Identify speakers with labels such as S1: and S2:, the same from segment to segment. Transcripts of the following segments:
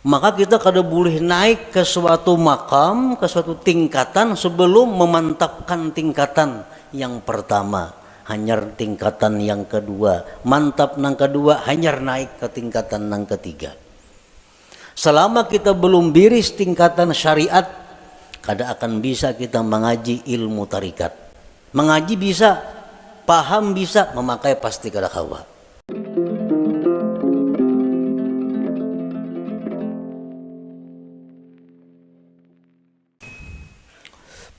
S1: Maka kita kada boleh naik ke suatu makam, ke suatu tingkatan sebelum memantapkan tingkatan yang pertama. Hanyar tingkatan yang kedua, mantap nang kedua, hanyar naik ke tingkatan nang ketiga. Selama kita belum biris tingkatan syariat, kada akan bisa kita mengaji ilmu tarikat. Mengaji bisa, paham bisa, memakai pasti kada kawa.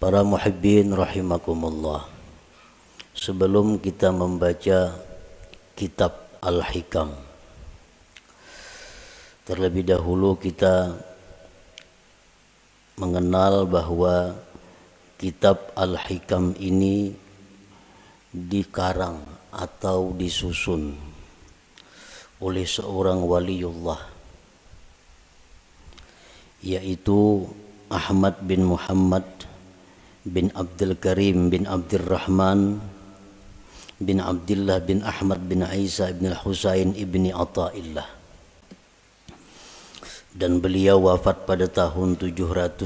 S1: Para muhibbin rahimakumullah, sebelum kita membaca kitab Al-Hikam, terlebih dahulu kita mengenal bahwa kitab Al-Hikam ini dikarang atau disusun oleh seorang waliullah, yaitu Ahmad bin Muhammad bin Abdul Karim bin Abdurrahman bin Abdullah bin Ahmad bin Isa bin Husain ibni Athaillah, dan beliau wafat pada tahun 709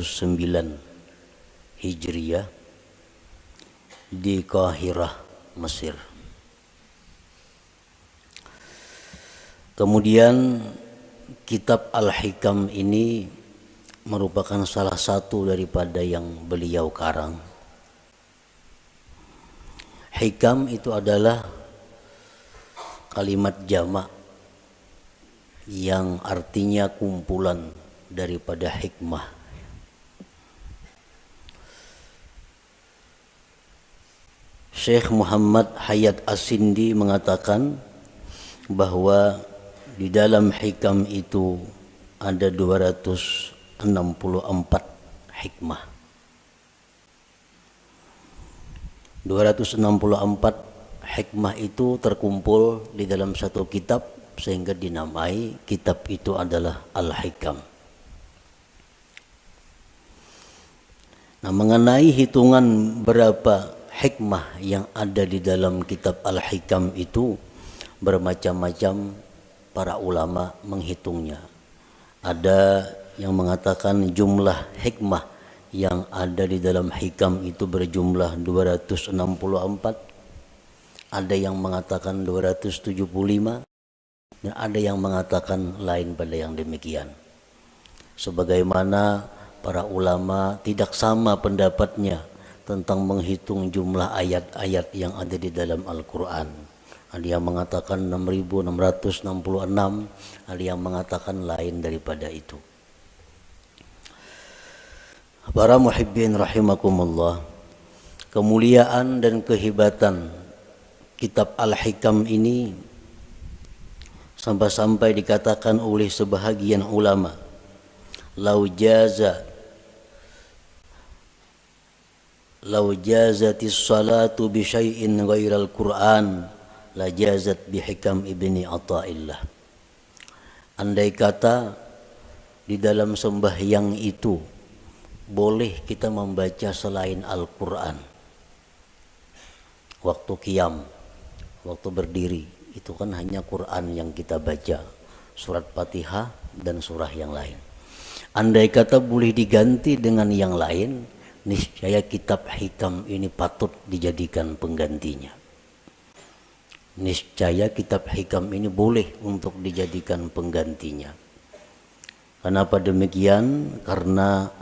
S1: Hijriah di Kahirah, Mesir. Kemudian kitab Al-Hikam ini merupakan salah satu daripada yang beliau karang. Hikam itu adalah kalimat jamak yang artinya kumpulan daripada hikmah. Syekh Muhammad Hayat As-Sindi mengatakan bahwa di dalam hikam itu ada 264 hikmah. 264 hikmah itu terkumpul di dalam satu kitab sehingga dinamai kitab itu adalah Al-Hikam. Nah, mengenai hitungan berapa hikmah yang ada di dalam kitab Al-Hikam itu bermacam-macam para ulama menghitungnya. Ada yang mengatakan jumlah hikmah yang ada di dalam hikam itu berjumlah 264, ada yang mengatakan 275, dan ada yang mengatakan lain pada yang demikian. Sebagaimana para ulama tidak sama pendapatnya tentang menghitung jumlah ayat-ayat yang ada di dalam Al-Quran. Ada yang mengatakan 6.666, ada yang mengatakan lain daripada itu. Para muhibbin rahimakumullah, kemuliaan dan kehebatan kitab Al-Hikam ini sampai-sampai dikatakan oleh sebahagian ulama, lau jazatis salatu bi syai'in ghairal Qur'an la jazat bi Hikam ibni Athaillah. Andai kata di dalam sembahyang itu boleh kita membaca selain Al-Quran, waktu qiyam, waktu berdiri, itu kan hanya Quran yang kita baca, surat Fatihah dan surah yang lain. Andai kata boleh diganti dengan yang lain, niscaya kitab Hikam ini patut dijadikan penggantinya. Niscaya kitab Hikam ini boleh untuk dijadikan penggantinya. Kenapa demikian? Karena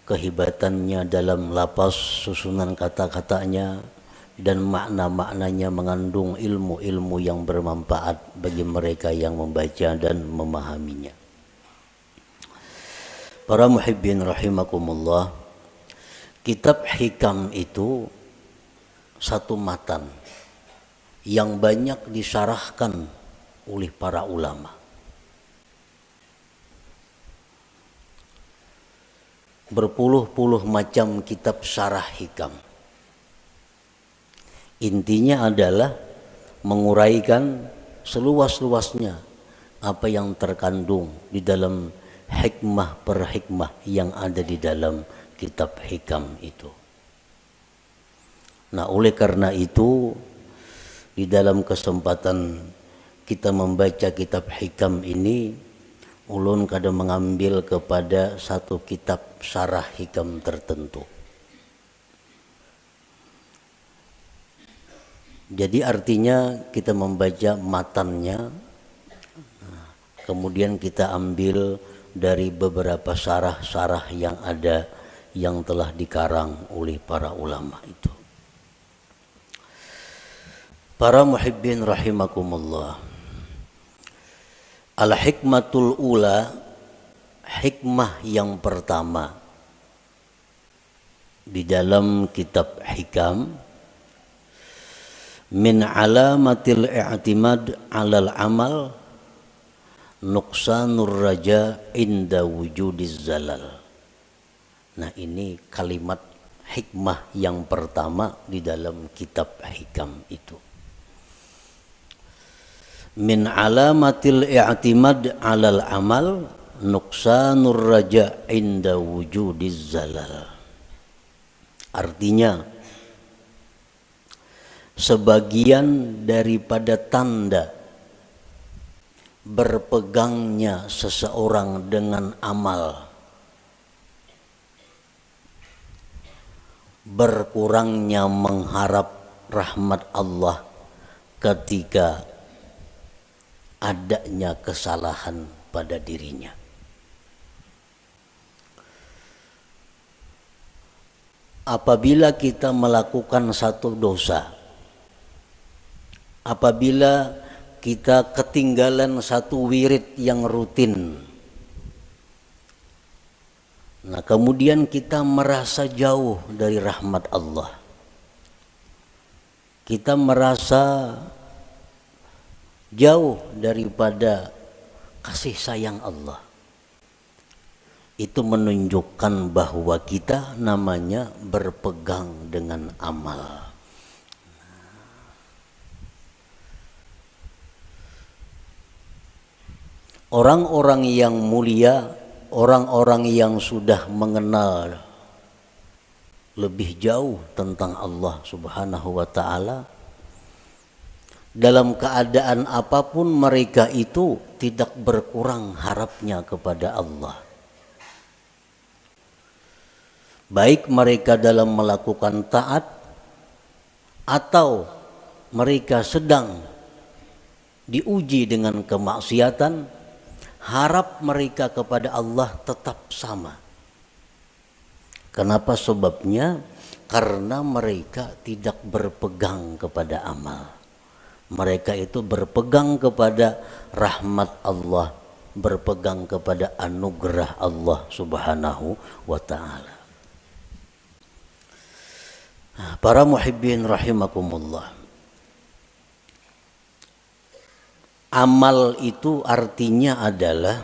S1: kehebatannya dalam lapas susunan kata-katanya dan makna-maknanya mengandung ilmu-ilmu yang bermanfaat bagi mereka yang membaca dan memahaminya. Para muhibbin rahimakumullah, kitab Hikam itu satu matan yang banyak disyarahkan oleh para ulama. Berpuluh-puluh macam kitab syarah Hikam. Intinya adalah menguraikan seluas-luasnya apa yang terkandung di dalam hikmah per hikmah yang ada di dalam kitab Hikam itu. Nah, oleh karena itu di dalam kesempatan kita membaca kitab Hikam ini, ulun kada mengambil kepada satu kitab syarah hikam tertentu. Jadi artinya kita membaca matannya, kemudian kita ambil dari beberapa syarah-syarah yang ada yang telah dikarang oleh para ulama itu. Para muhibbin rahimakumullah. Al-hikmatul ula, hikmah yang pertama di dalam kitab hikam, min alamatil i'timad 'alal amal nuqsanur raja inda wujudiz zalal. Nah, ini kalimat hikmah yang pertama di dalam kitab hikam itu. Min alamatil i'timad 'alal amal nuqsanur raja inda wujudiz zalal. Artinya, sebagian daripada tanda berpegangnya seseorang dengan amal, berkurangnya mengharap rahmat Allah ketika adanya kesalahan pada dirinya. Apabila kita melakukan satu dosa, apabila kita ketinggalan satu wirid yang rutin, nah kemudian kita merasa jauh dari rahmat Allah, kita merasa jauh daripada kasih sayang Allah, itu menunjukkan bahwa kita namanya berpegang dengan amal. Orang-orang yang mulia, orang-orang yang sudah mengenal lebih jauh tentang Allah Subhanahu wa ta'ala, dalam keadaan apapun mereka itu tidak berkurang harapnya kepada Allah. Baik mereka dalam melakukan taat atau mereka sedang diuji dengan kemaksiatan, harap mereka kepada Allah tetap sama. Kenapa sebabnya? Karena mereka tidak berpegang kepada amal. Mereka itu berpegang kepada rahmat Allah, berpegang kepada anugerah Allah Subhanahu wa ta'ala. Para muhibbin rahimakumullah. Amal itu artinya adalah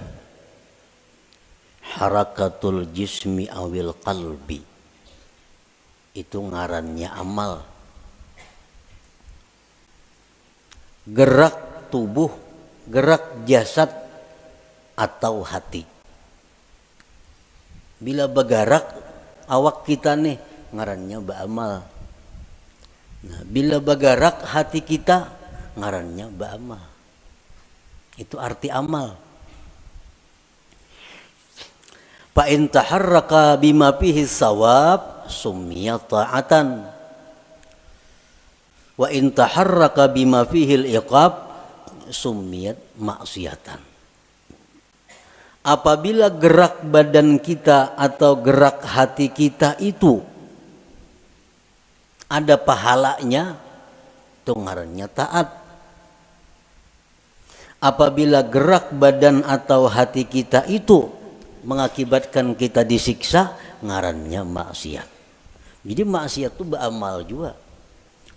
S1: harakatul jismi awil qalbi. Itu ngarannya amal. Gerak tubuh, gerak jasad atau hati. Bila bergerak awak kita nih, ngarannya beramal. Nah, bila bergerak hati kita, ngarannya beramal. Itu arti amal. Fa in taharraka bima fihi sawab summiya ta'atan. Wa in taharraka bima fihi al-iqab summiyat maksiatan. Apabila gerak badan kita atau gerak hati kita itu ada pahalanya, itu ngarannya taat. Apabila gerak badan atau hati kita itu mengakibatkan kita disiksa, ngarannya maksiat. Jadi maksiat itu beramal juga.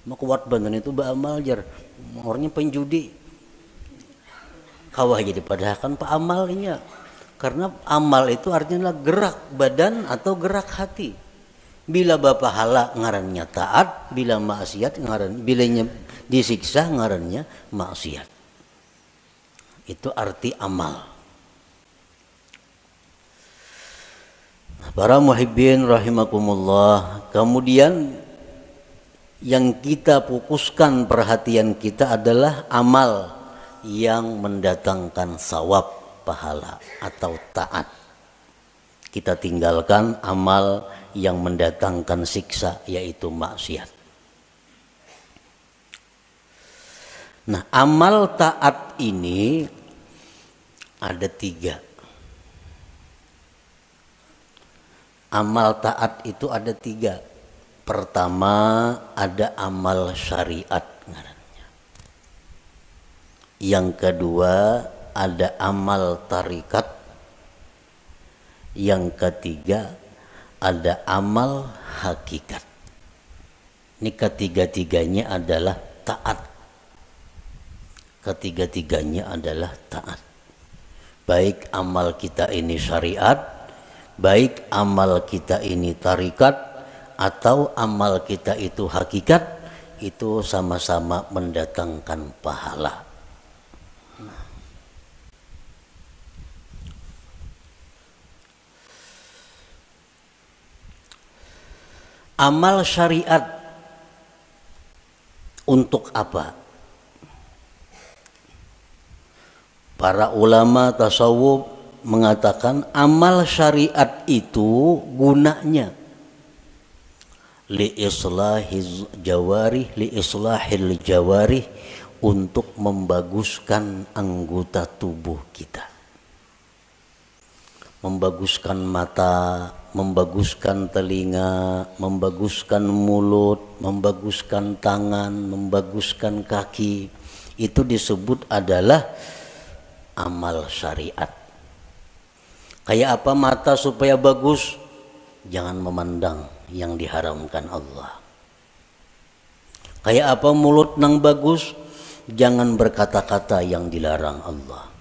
S1: Mau kuat badan itu beramal jar. Orangnya penjudi. Kawah jadi padahal pak amalnya. Karena amal itu artinya gerak badan atau gerak hati. Bila bapahala ngarannya taat, bila maksiat ngaran, bilanya disiksa ngarannya maksiat. Itu arti amal. Para muhibbin rahimakumullah. Kemudian yang kita fokuskan perhatian kita adalah amal yang mendatangkan sawab. pahala atau taat. Kita tinggalkan amal yang mendatangkan siksa, yaitu maksiat. Nah, amal taat ini ada 3. Amal taat itu ada 3. Pertama ada amal syariat ngarannya. Yang kedua ada amal tarikat. Yang ketiga ada amal hakikat. Ini ketiga-tiganya adalah taat. Ketiga-tiganya adalah taat. Baik amal kita ini syariat, baik amal kita ini tarikat, atau amal kita itu hakikat, itu sama-sama mendatangkan pahala. Amal syariat untuk apa? Para ulama tasawuf mengatakan amal syariat itu gunanya li islahil jawarih, untuk membaguskan anggota tubuh kita. Membaguskan mata, membaguskan telinga, membaguskan mulut, membaguskan tangan, membaguskan kaki. Itu disebut adalah amal syariat. Kayak apa mata supaya bagus? Jangan memandang yang diharamkan Allah. Kayak apa mulut nang bagus? Jangan berkata-kata yang dilarang Allah.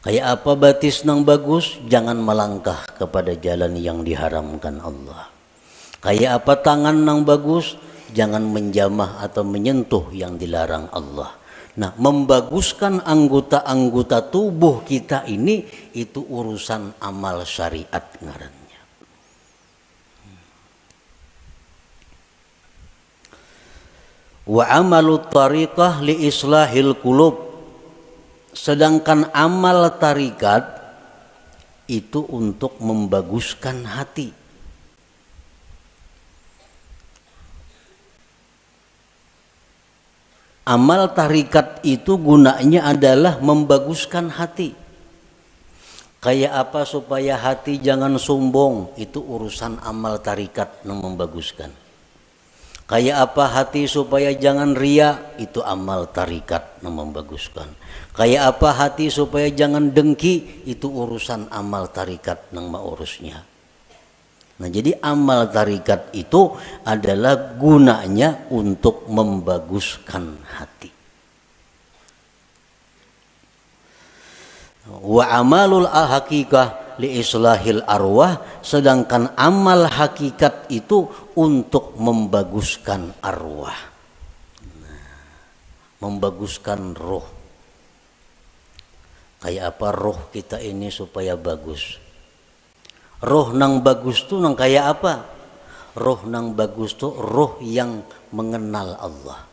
S1: Kayak apa batis nang bagus? Jangan melangkah kepada jalan yang diharamkan Allah. Kayak apa tangan nang bagus? Jangan menjamah atau menyentuh yang dilarang Allah. Nah, membaguskan anggota-anggota tubuh kita ini, itu urusan amal syariat ngarannya. Wa amalut tariqah li islahil qulub. Sedangkan amal tarikat itu untuk membaguskan hati. Amal tarikat itu gunanya adalah membaguskan hati. Kayak apa supaya hati jangan sombong, itu urusan amal tarikat yang membaguskan. Kayak apa hati supaya jangan ria, itu amal tarikat yang membaguskan. Kayak apa hati supaya jangan dengki, itu urusan amal tarikat yang mengurusnya. Nah, jadi amal tarikat itu adalah gunanya untuk membaguskan hati. Wa amalul hakikah li islahil arwah, sedangkan amal hakikat itu untuk membaguskan arwah. Nah, membaguskan roh. Kayak apa roh kita ini supaya bagus? Roh nang bagus tuh nang kayak apa? Roh nang bagus tuh roh yang mengenal Allah.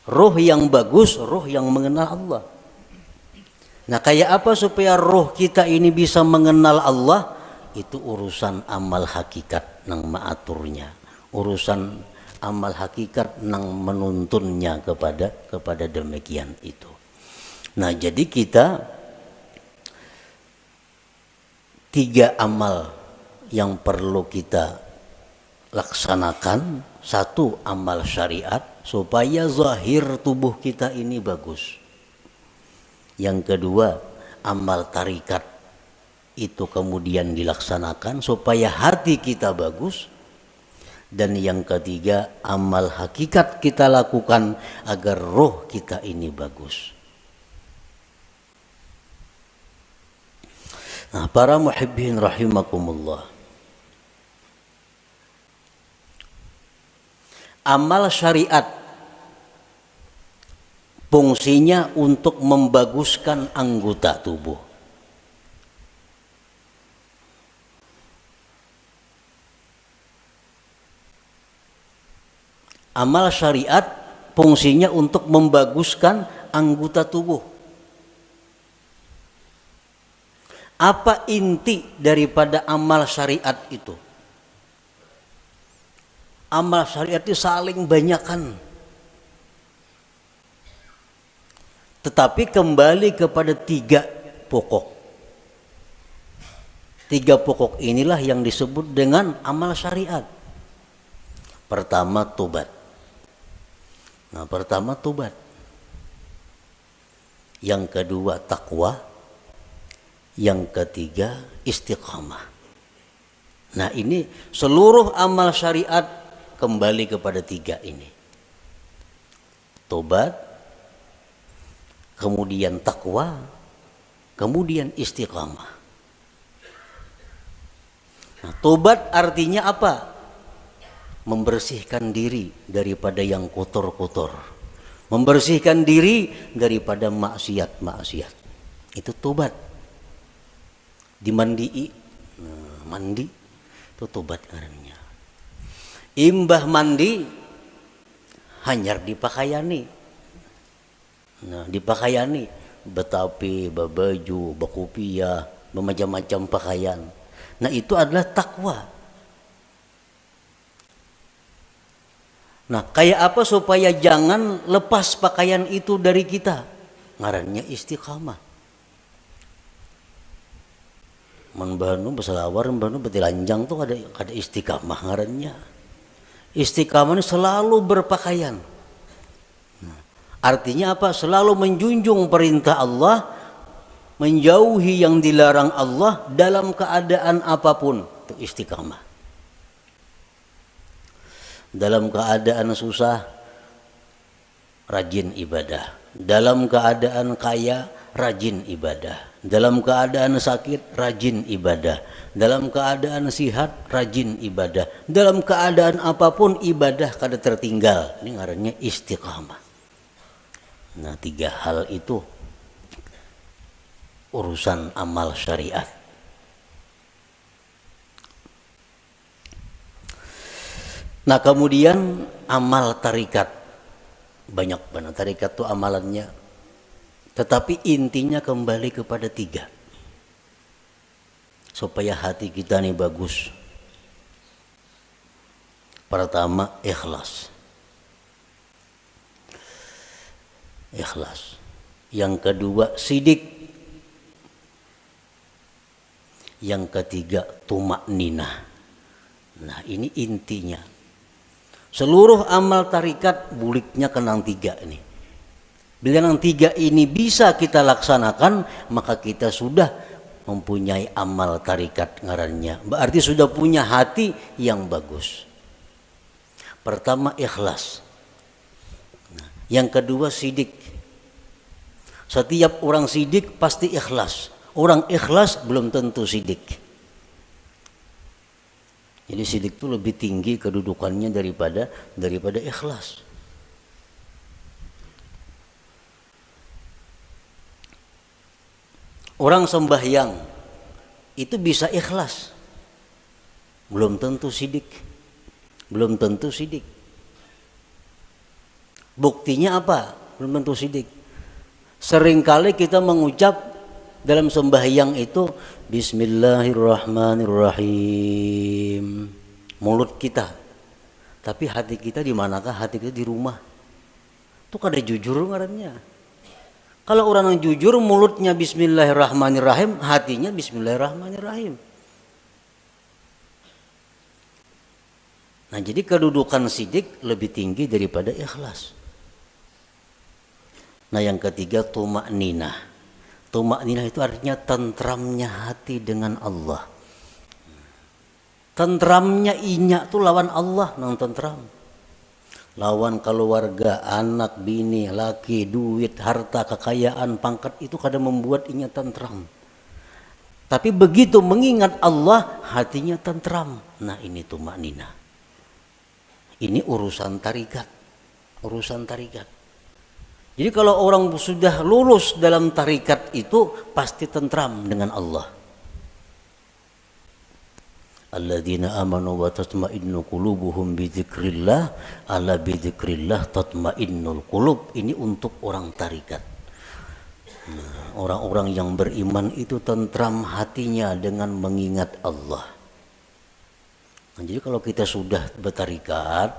S1: Roh yang bagus, roh yang mengenal Allah. Nah, kayak apa supaya roh kita ini bisa mengenal Allah? Itu urusan amal hakikat nang maaturnya. Urusan amal hakikat nang menuntunnya kepada demikian itu. Nah, jadi kita 3 amal yang perlu kita laksanakan. 1, amal syariat supaya zahir tubuh kita ini bagus. Yang kedua, amal tarikat itu kemudian dilaksanakan supaya hati kita bagus. Dan yang ketiga, amal hakikat kita lakukan agar roh kita ini bagus. Nah, para muhibbin rahimakumullah. Amal syariat fungsinya untuk membaguskan anggota tubuh. Amal syariat fungsinya untuk membaguskan anggota tubuh. Apa inti daripada amal syariat itu? Amal syariat itu saling banyakan. Tetapi kembali kepada 3 pokok. 3 pokok inilah yang disebut dengan amal syariat. Pertama tobat. Nah, pertama tobat. Yang kedua takwa. Yang ketiga istiqamah. Nah, ini seluruh amal syariat kembali kepada 3 ini. Tobat, kemudian takwa, kemudian istiqamah. Nah, tobat artinya apa? Membersihkan diri daripada yang kotor-kotor. Membersihkan diri daripada maksiat-maksiat. Itu tobat. Dimandii, mandi itu tobat karena. Imbah mandi hanyar dipakaiani. Nah, dipakaiani betapi, babaju, bakupia, bermacam-macam pakaian. Nah, itu adalah takwa. Nah, kayak apa supaya jangan lepas pakaian itu dari kita? Ngarannya istiqamah. Membanu berselawar, membanu betilanjang tuh ada istiqamah ngarannya. Istiqamah ini selalu berpakaian. Nah, artinya apa? Selalu menjunjung perintah Allah, menjauhi yang dilarang Allah dalam keadaan apapun. Itu istiqamah. Dalam keadaan susah, rajin ibadah. Dalam keadaan kaya, rajin ibadah. Dalam keadaan sakit, rajin ibadah. Dalam keadaan sihat, rajin ibadah. Dalam keadaan apapun ibadah kada tertinggal. Ini ngarannya istiqamah. Nah, 3 hal itu urusan amal syariat. Nah, kemudian amal tarikat. Banyak banget tarikat itu amalannya. Tetapi intinya kembali kepada 3. Supaya hati kita ini bagus. Pertama, ikhlas. Ikhlas. Yang kedua, sidik. Yang ketiga, tumakninah. Nah, ini intinya. Seluruh amal tarikat buliknya kenang 3 ini. Bila yang 3 ini bisa kita laksanakan, maka kita sudah mempunyai amal tarikat ngarannya. Berarti sudah punya hati yang bagus. Pertama, ikhlas. Nah, yang kedua, sidik. Setiap orang sidik pasti ikhlas. Orang ikhlas belum tentu sidik. Jadi sidik itu lebih tinggi kedudukannya daripada ikhlas. Orang sembahyang itu bisa ikhlas, belum tentu sidik. Belum tentu sidik. Buktinya apa? Belum tentu sidik. Seringkali kita mengucap dalam sembahyang itu Bismillahirrahmanirrahim, mulut kita, tapi hati kita di manakah? Hati kita di rumah. Itu kada jujur ngarannya. Kalau orang yang jujur mulutnya Bismillahirrahmanirrahim, hatinya Bismillahirrahmanirrahim. Nah, jadi kedudukan sidik lebih tinggi daripada ikhlas. Nah, yang ketiga, tumakninah. Tumakninah itu artinya tentramnya hati dengan Allah. Tentramnya inya tuh lawan Allah nang tentram. Lawan keluarga, anak, bini, laki, duit, harta, kekayaan, pangkat itu kadang membuat inya tentram. Tapi begitu mengingat Allah, hatinya tentram. Nah, ini tumakninah. Ini urusan tarikat. Urusan tarikat. Jadi kalau orang sudah lulus dalam tarikat itu pasti tentram dengan Allah. Alladzina amanu wa tatma'innu qulubuhum bi dzikrillah, ala bi dzikrillah tatma'innul qulub. Ini untuk orang tarikat. Orang-orang yang beriman itu tentram hatinya dengan mengingat Allah. Nah, jadi kalau kita sudah bertarikat,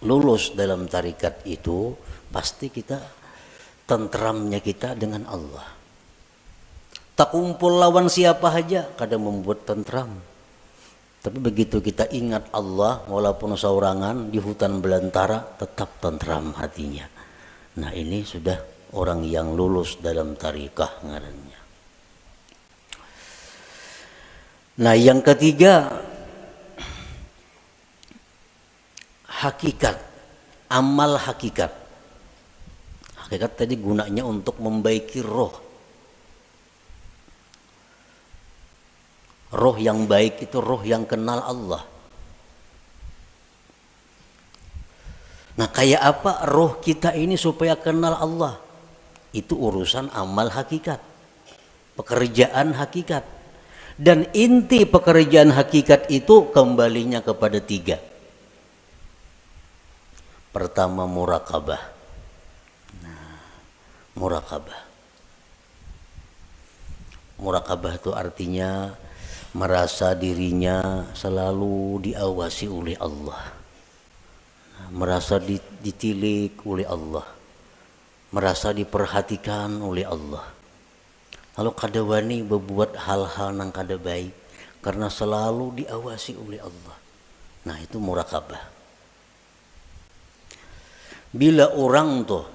S1: lulus dalam tarikat itu, pasti kita tentramnya kita dengan Allah. Tak kumpul lawan siapa aja kadang membuat tentram. Tapi begitu kita ingat Allah, walaupun seorangan di hutan belantara, tetap tentram hatinya. Nah, ini sudah orang yang lulus dalam tarikah ngarannya. Nah, yang ketiga, hakikat, amal hakikat. Hakikat tadi gunanya untuk membaiki roh. Roh yang baik itu roh yang kenal Allah. Nah, kayak apa roh kita ini supaya kenal Allah? Itu urusan amal hakikat, pekerjaan hakikat. Dan inti pekerjaan hakikat itu kembalinya kepada tiga. Pertama, murakabah. Nah, murakabah. Murakabah itu artinya merasa dirinya selalu diawasi oleh Allah. Nah, merasa ditilik oleh Allah. Merasa diperhatikan oleh Allah. Lalu kada wani berbuat hal-hal yang kada baik karena selalu diawasi oleh Allah. Nah, itu murakabah. Bila orang tuh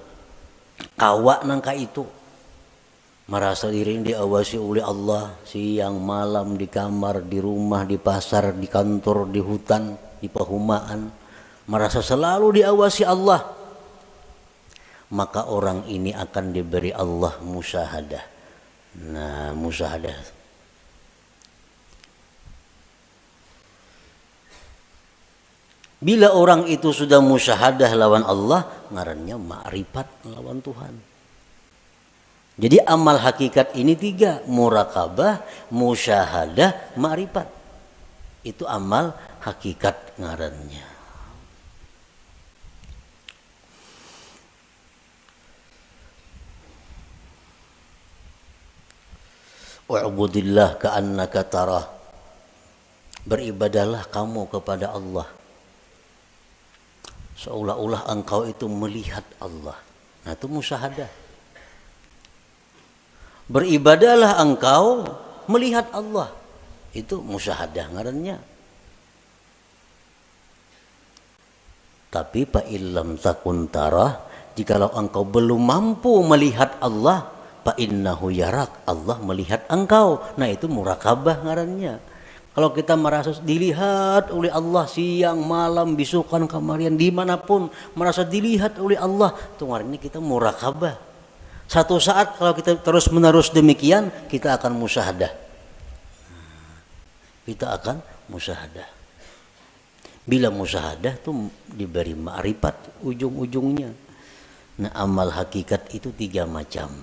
S1: kawak nangka itu merasa diri diawasi oleh Allah siang malam, di kamar, di rumah, di pasar, di kantor, di hutan, di perumahan, merasa selalu diawasi Allah, maka orang ini akan diberi Allah musyahadah. Nah, musyahadah. Bila orang itu sudah musyahadah lawan Allah, ngarannya ma'rifat lawan Tuhan. Jadi amal hakikat ini tiga, murakabah, musyahadah, ma'rifat. Itu amal hakikat ngarannya. Wa'budillah ka'annaka tarah. Beribadahlah kamu kepada Allah seolah-olah engkau itu melihat Allah. Nah, itu musyahadah. Beribadahlah engkau melihat Allah. Itu musyahadah ngarannya. Tapi fa illam takun tarah, jikalau engkau belum mampu melihat Allah, fa innahu yarak, Allah melihat engkau. Nah, itu murakabah ngarannya. Kalau kita merasa dilihat oleh Allah siang, malam, bisukan, kamarian, dimanapun merasa dilihat oleh Allah, itu ngarannya kita murakabah. Satu saat kalau kita terus menerus demikian, kita akan musyahadah. Kita akan musyahadah. Bila musyahadah itu diberi ma'rifat ujung-ujungnya. Nah, amal hakikat itu tiga macam.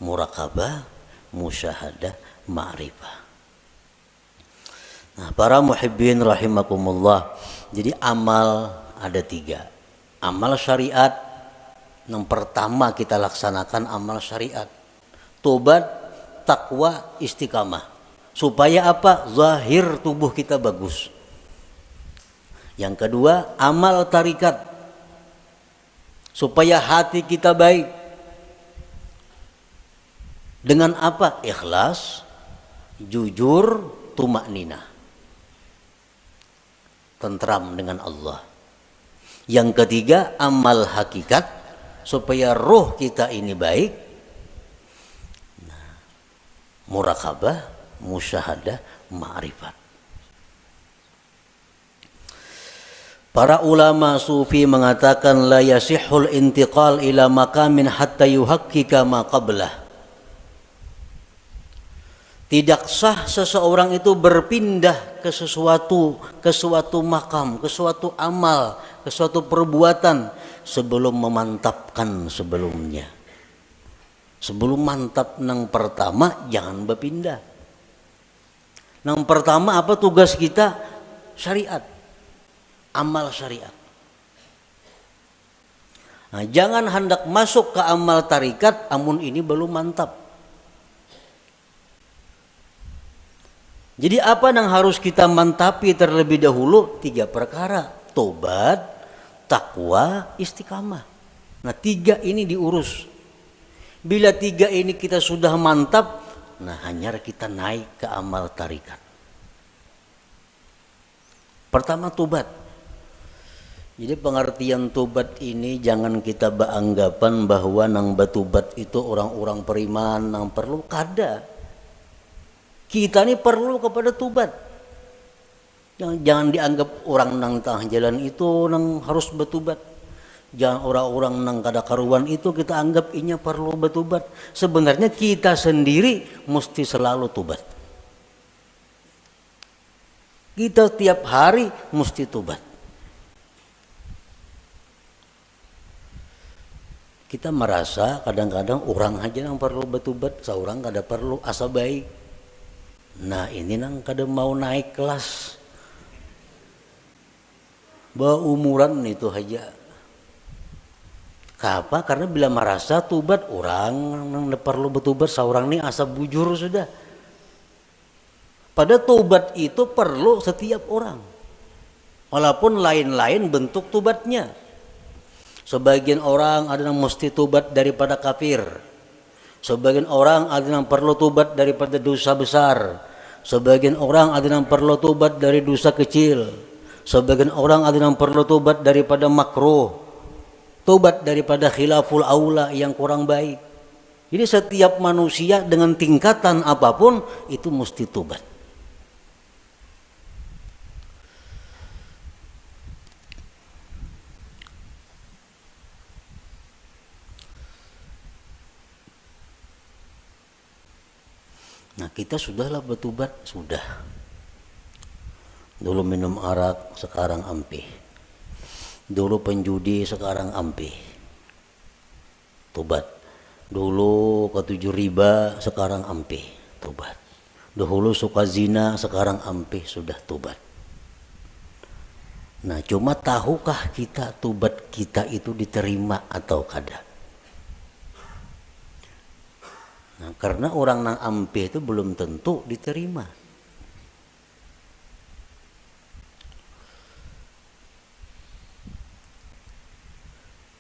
S1: Murakabah, musyahadah, ma'rifah. Nah, para muhibbin rahimakumullah. Jadi amal ada tiga. Amal syariat, yang pertama kita laksanakan amal syariat. Tobat, takwa, istiqamah. Supaya apa? Zahir tubuh kita bagus. Yang kedua, amal tarikat. Supaya hati kita baik. Dengan apa? Ikhlas, jujur, tumakninah. Tentram dengan Allah. Yang ketiga, amal hakikat, supaya roh kita ini baik. Nah, murakabah, musyahadah, ma'rifat. Para ulama sufi mengatakan la yasihul intiqal ila maqamin hatta yuhaqqika ma qablah. Tidak sah seseorang itu berpindah ke suatu makam, ke suatu amal, ke suatu perbuatan sebelum memantapkan sebelumnya. Sebelum mantap nang pertama jangan berpindah. Nang pertama apa tugas kita? Syariat. Amal syariat. Nah, jangan hendak masuk ke amal tarikat amun ini belum mantap. Jadi apa yang harus kita mantapi terlebih dahulu? 3 perkara. Tobat, takwa, istiqamah. Nah 3 ini diurus. Bila 3 ini kita sudah mantap, nah hanya kita naik ke amal tarikat. Pertama tobat. Jadi pengertian tobat ini jangan kita beranggapan bahwa nang batubat itu orang-orang periman nang perlu kada. Kita ini perlu kepada tobat. Jangan dianggap orang nang tengah jalan itu nang harus bertobat. Jangan orang-orang nang kada karuan itu kita anggap inya perlu bertobat. Sebenarnya kita sendiri mesti selalu tobat. Kita tiap hari mesti tobat. Kita merasa kadang-kadang orang aja yang perlu bertobat, seorang kada perlu, asa baik. Nah ini nang kada mau naik kelas, umuran itu aja. Kenapa? Karena bila merasa tobat orang nang perlu bertobat, seorang ini asa bujur sudah. Pada tobat itu perlu setiap orang, walaupun lain-lain bentuk tobatnya. Sebagian orang ada yang mesti tobat daripada kafir. Sebagian orang ada yang perlu tobat daripada dosa besar. Sebagian orang ada yang perlu tobat dari dosa kecil. Sebagian orang ada yang perlu tobat daripada makruh. Tobat daripada khilaful aula yang kurang baik. Jadi setiap manusia dengan tingkatan apapun itu mesti tobat. Nah kita sudahlah bertobat, sudah. Dulu minum arak, sekarang ampih. Dulu penjudi, sekarang ampih. Tobat. Dulu ketujuh riba, sekarang ampih. Tobat. Dahulu suka zina, sekarang ampih, sudah tobat. Nah cuma tahukah kita tobat kita itu diterima atau kada? Nah, karena orang nang ampih itu belum tentu diterima.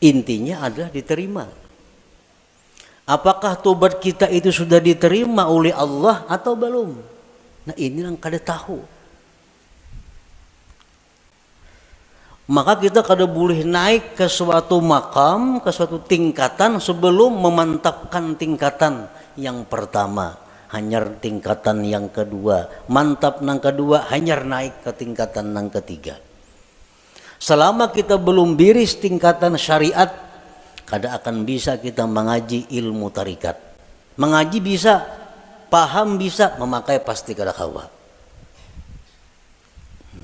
S1: Intinya adalah diterima. Apakah tobat kita itu sudah diterima oleh Allah atau belum? Nah ini yang kada tahu. Maka kita kada boleh naik ke suatu makam, ke suatu tingkatan sebelum memantapkan tingkatan yang pertama, hanyar tingkatan yang kedua, mantap nang kedua, hanyar naik ke tingkatan nang ketiga. Selama kita belum biris tingkatan syariat, kada akan bisa kita mengaji ilmu tarikat. Mengaji bisa, paham bisa, memakai pasti kada kawa.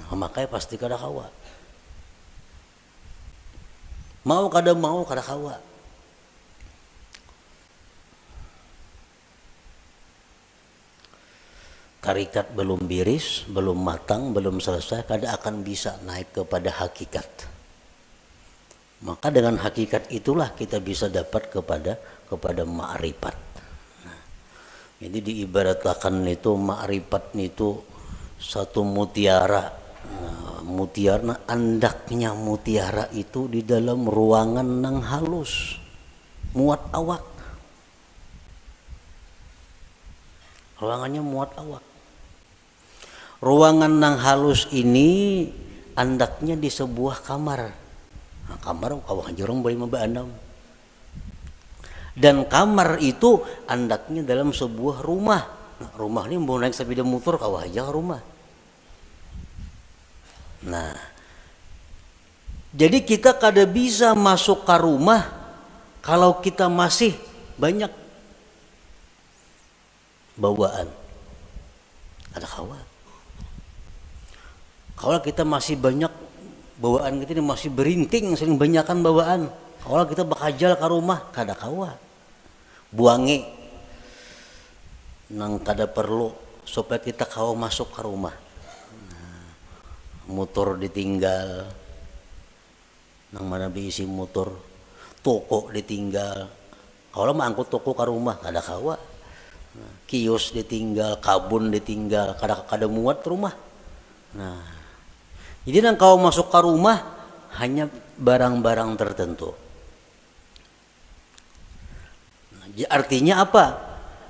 S1: Memakai pasti kada kawa. Mau kada kawa. Tarikat belum biris, belum matang, belum selesai, kada akan bisa naik kepada hakikat. Maka dengan hakikat itulah kita bisa dapat kepada ma'rifat. Nah, jadi diibaratkan itu ma'rifat itu satu mutiara. Nah, mutiara, andaknya mutiara itu di dalam ruangan nang halus, muat awak. Ruangannya muat awak. Ruangan nang halus ini andaknya di sebuah kamar. Nah, kamar kawah jorong boleh membaandam. Dan kamar itu andaknya dalam sebuah rumah. Nah, rumah ini mau naik sepeda motor kawah aja rumah. Nah, jadi kita kada bisa masuk ke rumah kalau kita masih banyak bawaan. Ada kawan. Kalau kita masih banyak bawaan kita ini masih berinting, sering banyakan bawaan. Kalau kita bakajal ke rumah, kada kawa. Buangi nang kada perlu supaya kita kawa masuk ke rumah. Nah, motor ditinggal, nang mana diisi motor. toko ditinggal. Kalau mah angkut toko ke rumah kada kawa. Kios ditinggal, kabun ditinggal, kada muat rumah. Nah, jadi nang kau masuk ke rumah hanya barang-barang tertentu. Nah, artinya apa?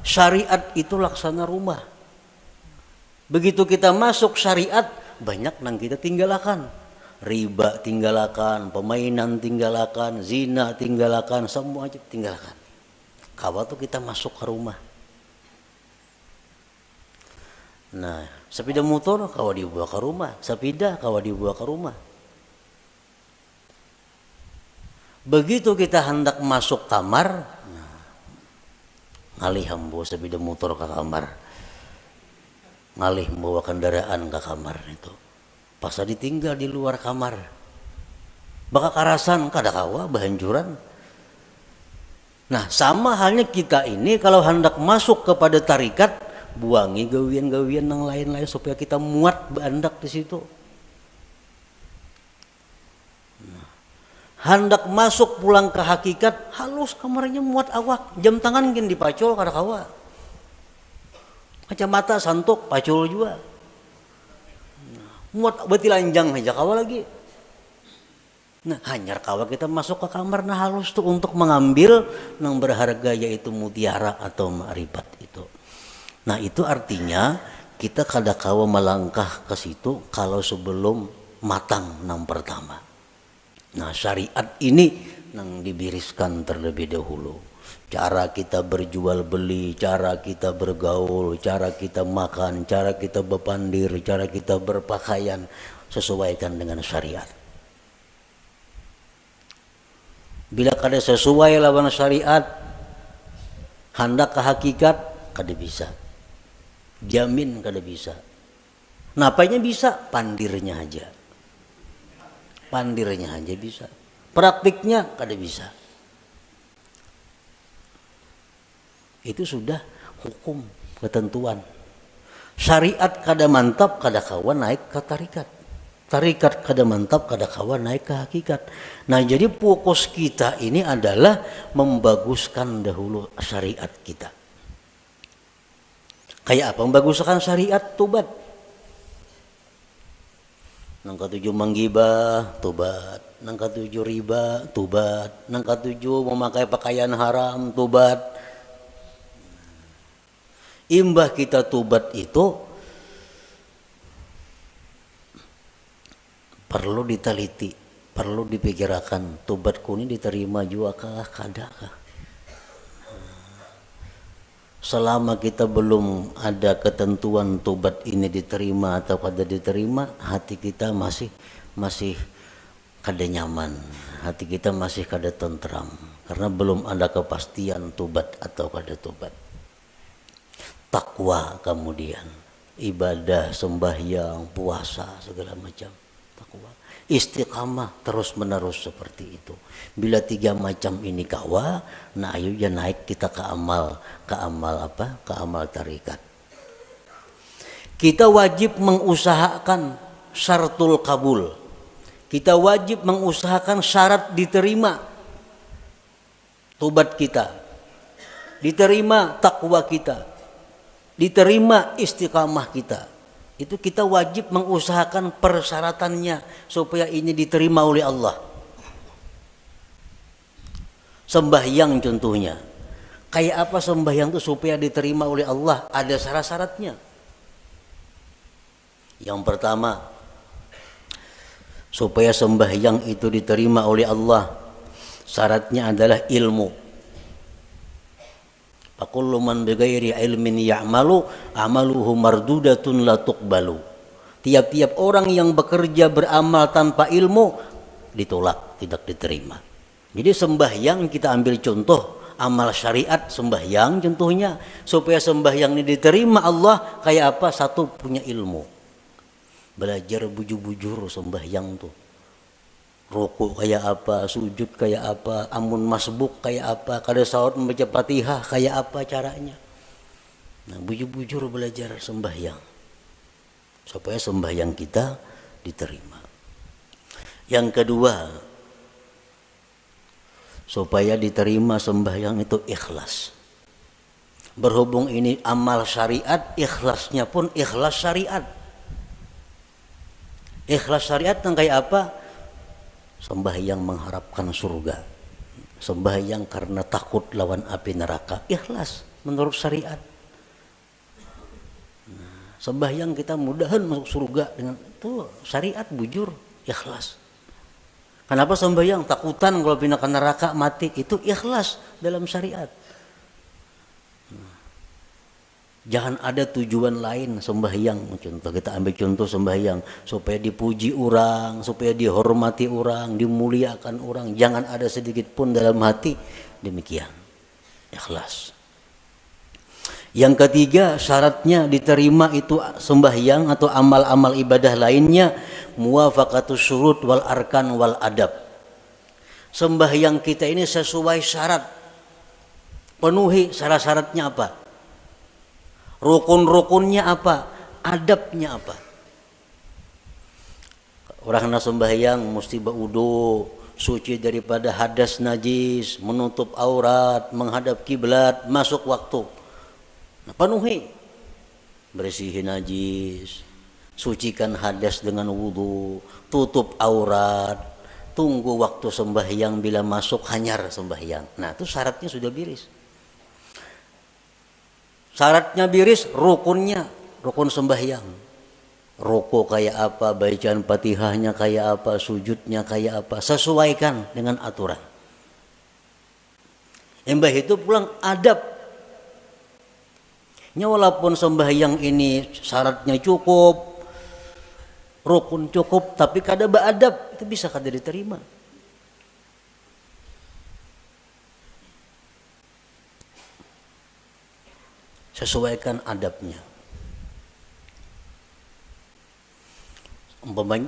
S1: Syariat itu laksana rumah. Begitu kita masuk syariat, banyak nang kita tinggalkan. Riba tinggalkan, permainan tinggalkan, zina tinggalkan, semua aja tinggalkan. Kalau tuh kita masuk ke rumah. Nah, sepeda motor kalau dibawa ke rumah, sepeda kalau dibawa ke rumah. Begitu kita hendak masuk kamar, nah, ngalih membawa sepeda motor ke kamar, ngalih membawa kendaraan ke kamar itu. Pas ditinggal di luar kamar, bakal karasan kada kawa bahanjuran. Nah, sama halnya kita ini kalau hendak masuk kepada tarikat, buangi gawian-gawian yang lain-lain supaya kita muat bandak di situ. Nah, hendak masuk pulang ke hakikat, halus kamarnya muat awak, jam tangan gin dipacul kada kawa. Kacamata santuk pacul juga. Nah, muat beti lanjang aja kawa lagi. Nah, hanyar kawa kita masuk ke kamar nah halus tuh untuk mengambil yang berharga yaitu mutiara atau ma'rifat itu. Nah, itu artinya kita kada kawa melangkah ke situ kalau sebelum matang nang pertama. Nah, syariat ini nang dibiriskan terlebih dahulu. Cara kita berjual beli, cara kita bergaul, cara kita makan, cara kita berpandir, cara kita berpakaian sesuaikan dengan syariat. Bila kada sesuai lawan syariat, hendak ke hakikat kada bisa. Jamin kada bisa. Napanya bisa? Pandirnya aja. Pandirnya aja bisa. Praktiknya kada bisa. Itu sudah hukum, ketentuan. Syariat kada mantap kada kawan naik ke tarikat. Tarikat kada mantap kada kawan naik ke hakikat. Nah, jadi fokus kita ini adalah membaguskan dahulu syariat kita. Kayak apa membaguskan syariat? Tobat. Nang ketujuh menggibah, tobat. Nang ketujuh riba, tobat. Nang ketujuh memakai pakaian haram, tobat. Imbah kita tobat itu perlu diteliti, perlu dipikirkan. Tobatku ini diterima juga kah, kada kah? Selama kita belum ada ketentuan tobat ini diterima atau kada diterima, hati kita masih kada nyaman, hati kita masih kada tentram karena belum ada kepastian tobat atau kada tobat. Takwa kemudian ibadah, sembahyang, puasa segala macam, takwa. Istiqamah terus menerus seperti itu. Bila 3 macam ini kawa, nah ayo ya naik kita ke amal apa? Ke amal tarikat. Kita wajib mengusahakan syaratul kabul. Kita wajib mengusahakan syarat diterima tobat kita, diterima takwa kita, diterima istiqamah kita. Itu kita wajib mengusahakan persyaratannya supaya ini diterima oleh Allah. Sembahyang contohnya. Kayak apa sembahyang itu supaya diterima oleh Allah? Ada syarat-syaratnya. Yang pertama, supaya sembahyang itu diterima oleh Allah, syaratnya adalah ilmu. Kullu man bighairi ilmin ya'malu amaluhu mardudatun la tuqbalu. Tiap-tiap orang yang bekerja beramal tanpa ilmu ditolak, tidak diterima. Jadi sembahyang kita ambil contoh amal syariat sembahyang contohnya, supaya sembahyang ini diterima Allah kayak apa? Satu, punya ilmu. Belajar bujur-bujur sembahyang tuh. Rukuk kayak apa, sujud kayak apa, amun masbuk kayak apa, kada salat membaca Fatihah kayak apa caranya. Nah, bujur-bujur belajar sembahyang supaya sembahyang kita diterima. Yang kedua, supaya diterima sembahyang itu ikhlas. Berhubung ini amal syariat, ikhlasnya pun ikhlas syariat. Ikhlas syariat yang kayak apa? Sembahyang mengharapkan surga, sembahyang karena takut lawan api neraka, ikhlas menurut syariat. Sembahyang kita mudahan masuk surga dengan itu syariat, bujur, ikhlas. Kenapa sembahyang? Takutan kalau pindah ke neraka mati, itu ikhlas dalam syariat. Jangan ada tujuan lain sembahyang. Contoh, kita ambil contoh sembahyang supaya dipuji orang, supaya dihormati orang, dimuliakan orang. Jangan ada sedikit pun dalam hati demikian. Ikhlas. Yang ketiga, syaratnya diterima itu sembahyang atau amal-amal ibadah lainnya, muwafaqatus syurut wal arkan wal adab. Sembahyang kita ini sesuai syarat. Penuhi syarat-syaratnya apa? Rukun-rukunnya apa? Adabnya apa? Orang nak sembahyang mesti berwudu, suci daripada hadas najis, menutup aurat, menghadap kiblat, masuk waktu. Nah, penuhi. Bersihin najis, sucikan hadas dengan wudu, tutup aurat, tunggu waktu sembahyang, bila masuk hanyar sembahyang. Nah, itu syaratnya sudah biris. Syaratnya biris, rukunnya, rukun sembahyang. Ruku kayak apa, bacaan Fatihahnya kayak apa, sujudnya kayak apa, sesuaikan dengan aturan. Embah itu pulang adab. Walaupun sembahyang ini syaratnya cukup, rukun cukup, tapi kada beradab, itu bisa kada diterima. Sesuaikan adabnya.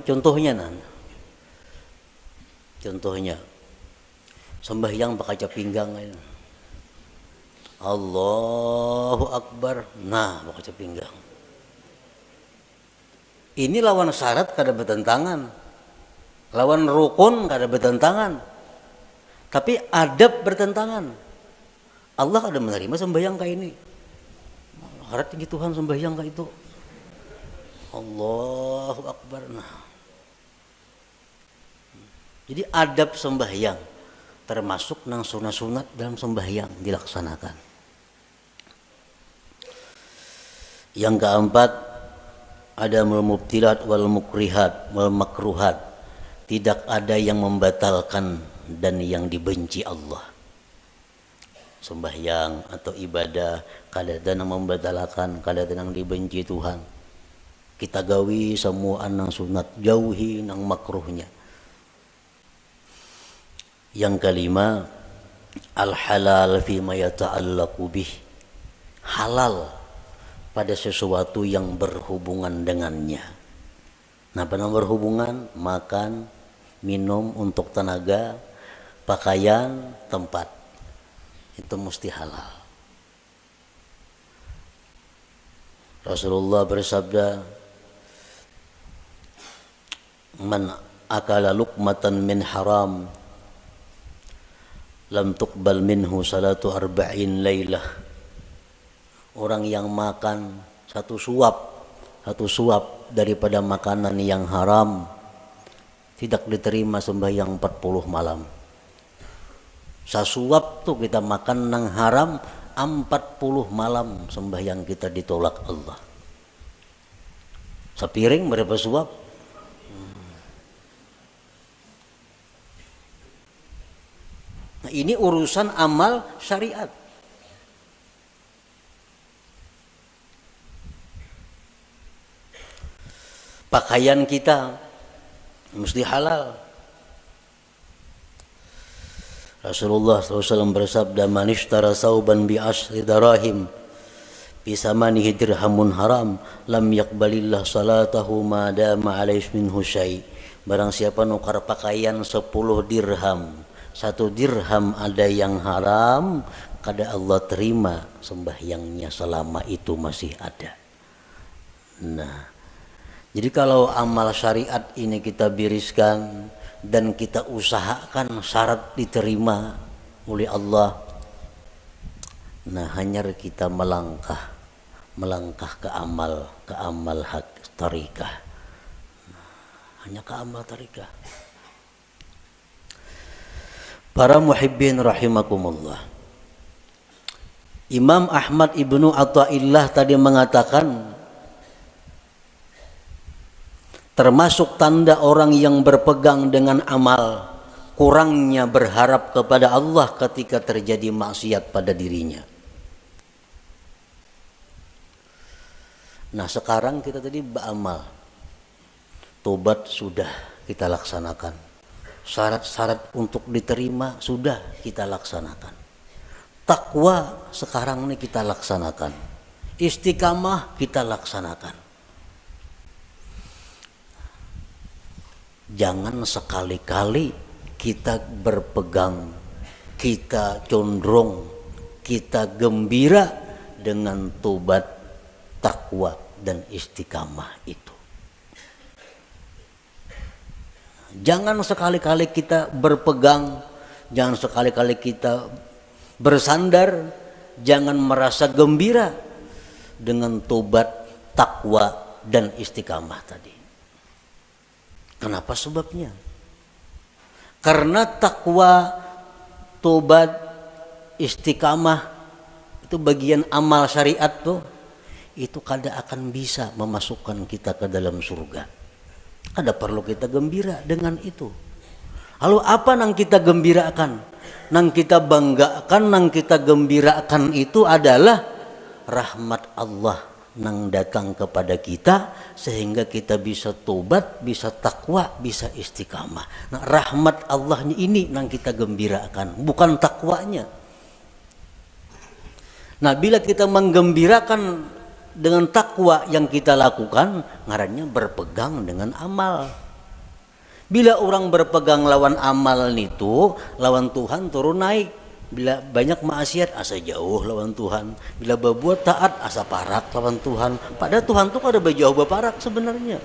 S1: Contohnya contohnya sembahyang bakaca pinggang, Allahu Akbar, nah bakaca pinggang. Ini lawan syarat kada bertentangan, lawan rukun kada bertentangan, tapi adab bertentangan. Allah kada menerima sembahyang kayak ini. Harap tinggi Tuhan sembahyang kayak itu, Allahu Akbar. Nah, jadi adab sembahyang termasuk nang sunat-sunat dalam sembahyang dilaksanakan. Yang keempat, ada mubtilat wal mukrihat wal makruhat. Tidak ada yang membatalkan dan yang dibenci Allah. Sembahyang atau ibadah kadang membatalkan, kadang dibenci Tuhan. Kita gawi semua nang sunat, jauhi nang makruhnya. Yang kelima, al halal fi ma yata'allaqu bih. Halal pada sesuatu yang berhubungan dengannya. Nah, pada berhubungan, makan, minum untuk tenaga, pakaian, tempat, itu mesti halal. Rasulullah bersabda, man akala luqmatan min haram lam tuqbal minhu salatu arba'in laylah. Orang yang makan satu suap daripada makanan yang haram, tidak diterima sembahyang 40 malam. Sasuap tuh kita makan nang haram, 40 malam sembahyang kita ditolak Allah. Sepiring berapa suap? Nah, ini urusan amal syariat. Pakaian kita mesti halal. Rasulullah SAW bersabda, man ishtara sauban bi ashri darahim bi samanihi dirhamun haram lam yaqbalillah salatahu ma dama alaihi minhu syai. Barang siapa nukar pakaian 10 dirham, 1 dirham ada yang haram, kada Allah terima sembahyangnya selama itu masih ada. Nah, jadi kalau amal syariat ini kita biriskan dan kita usahakan syarat diterima, oleh Allah. Nah, hanya kita melangkah ke amal hak tarikah. Hanya ke amal tarikah. Para muhibbin rahimakumullah. Imam Ahmad Ibnu Athaillah tadi mengatakan termasuk tanda orang yang berpegang dengan amal, kurangnya berharap kepada Allah ketika terjadi maksiat pada dirinya. Nah, sekarang kita tadi beramal, tobat sudah kita laksanakan, syarat-syarat untuk diterima sudah kita laksanakan, takwa sekarang ini kita laksanakan, istiqamah kita laksanakan. Jangan sekali-kali kita berpegang, kita condong, kita gembira dengan tobat, takwa dan istiqamah itu. Jangan sekali-kali kita berpegang, jangan sekali-kali kita bersandar, jangan merasa gembira dengan tobat, takwa dan istiqamah tadi. Kenapa sebabnya? Karena takwa, tobat, istiqamah itu bagian amal syariat tuh. Itu kada akan bisa memasukkan kita ke dalam surga. Kada perlu kita gembira dengan itu. Lalu apa nang kita gembirakan? Nang kita banggakan, nang kita gembirakan itu adalah rahmat Allah nang datang kepada kita sehingga kita bisa tobat, bisa takwa, bisa istiqamah. Nah, rahmat Allahnya ini nang kita gembirakan, bukan takwanya. Nah, bila kita menggembirakan dengan takwa yang kita lakukan, ngarannya berpegang dengan amal. Bila orang berpegang lawan amal itu, lawan Tuhan turun naik. Bila banyak maksiat, asa jauh lawan Tuhan. Bila berbuat taat, asa parak lawan Tuhan. Padahal Tuhan tuh kada berjauh berparak sebenarnya.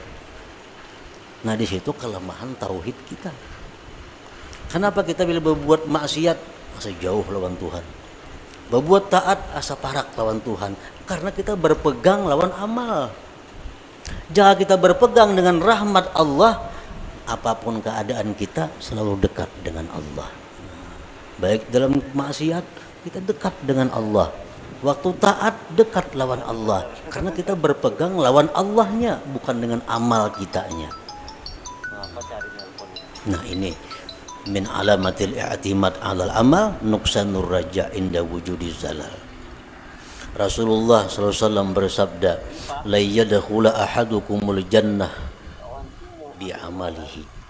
S1: Nah, di situ kelemahan tauhid kita. Kenapa kita bila berbuat maksiat, asa jauh lawan Tuhan? Berbuat taat, asa parak lawan Tuhan. Karena kita berpegang lawan amal. Jika kita berpegang dengan rahmat Allah, apapun keadaan kita selalu dekat dengan Allah. Baik dalam maksiat kita dekat dengan Allah, waktu taat dekat lawan Allah, karena kita berpegang lawan Allahnya, bukan dengan amal kitanya. Nah, ini min alamatil i'timad 'alal amal nuqsanur raja inda wujudi zalal. Rasulullah SAW bersabda, la yadkhula ahadukumul jannah bi amalihi.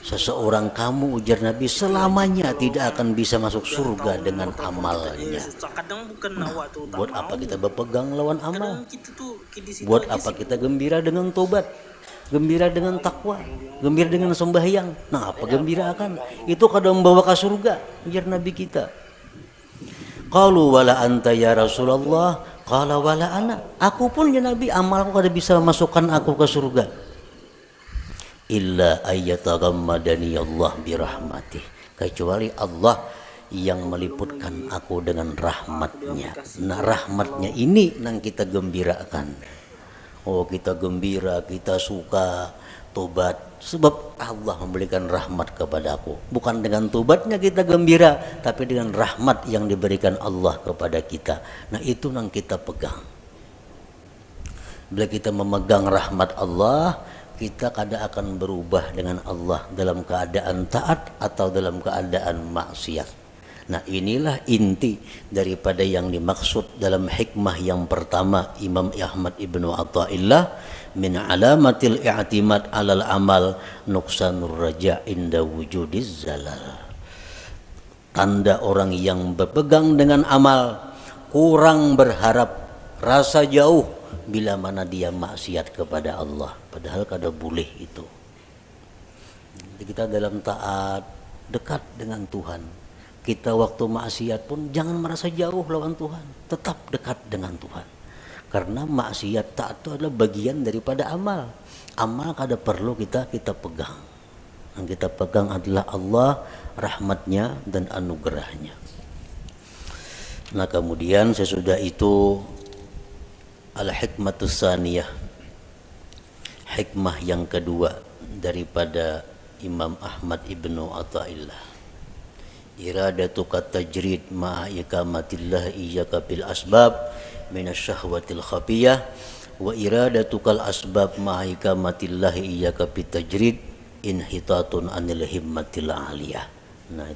S1: Seseorang kamu, ujar Nabi, selamanya tidak akan bisa masuk surga dengan amalnya. Nah, buat apa kita berpegang lawan amal? Buat apa kita gembira dengan tobat, gembira dengan takwa, gembira dengan sembahyang? Nah, apa gembira akan? Itu kadang membawa ke surga, ujar Nabi kita. Qalu wala anta ya Rasulullah, qala wala ana. Aku pun ya Nabi, amalku kada bisa masukkan aku ke surga. Illa ayyatagammadani Allah birahmatih, kecuali Allah yang meliputkan aku dengan rahmatnya. Nah, rahmatnya ini yang kita gembirakan. Oh, kita gembira, kita suka tobat sebab Allah memberikan rahmat kepada aku. Bukan dengan tobatnya kita gembira, tapi dengan rahmat yang diberikan Allah kepada kita. Nah, itu yang kita pegang. Bila kita memegang rahmat Allah, kita kada akan berubah dengan Allah dalam keadaan taat atau dalam keadaan maksiat. Nah, inilah inti daripada yang dimaksud dalam hikmah yang pertama Imam Ahmad Ibnu Athaillah, min alamatil i'timad 'alal amal nuqsanur raja inda wujudiz zalal. Tanda orang yang berpegang dengan amal, kurang berharap, rasa jauh bila mana dia maksiat kepada Allah, padahal kada boleh itu. Jadi kita dalam taat dekat dengan Tuhan. Kita waktu maksiat pun jangan merasa jauh lawan Tuhan, tetap dekat dengan Tuhan. Karena maksiat taat itu adalah bagian daripada amal. Amal kada perlu kita pegang. Yang kita pegang adalah Allah, rahmatnya dan anugerahnya. Nah kemudian sesudah itu al-hikmatus saniyah, hikmah yang kedua daripada Imam Ahmad ibnu Athaillah, iradatuka tajrid ma'a ikamatillah iyyaka bil asbab minasyahwatil khafiyah wa iradatukal asbab ma'a ikamatillah iyyaka bit tajrid inhitatun anil himmatil aliyah. Nah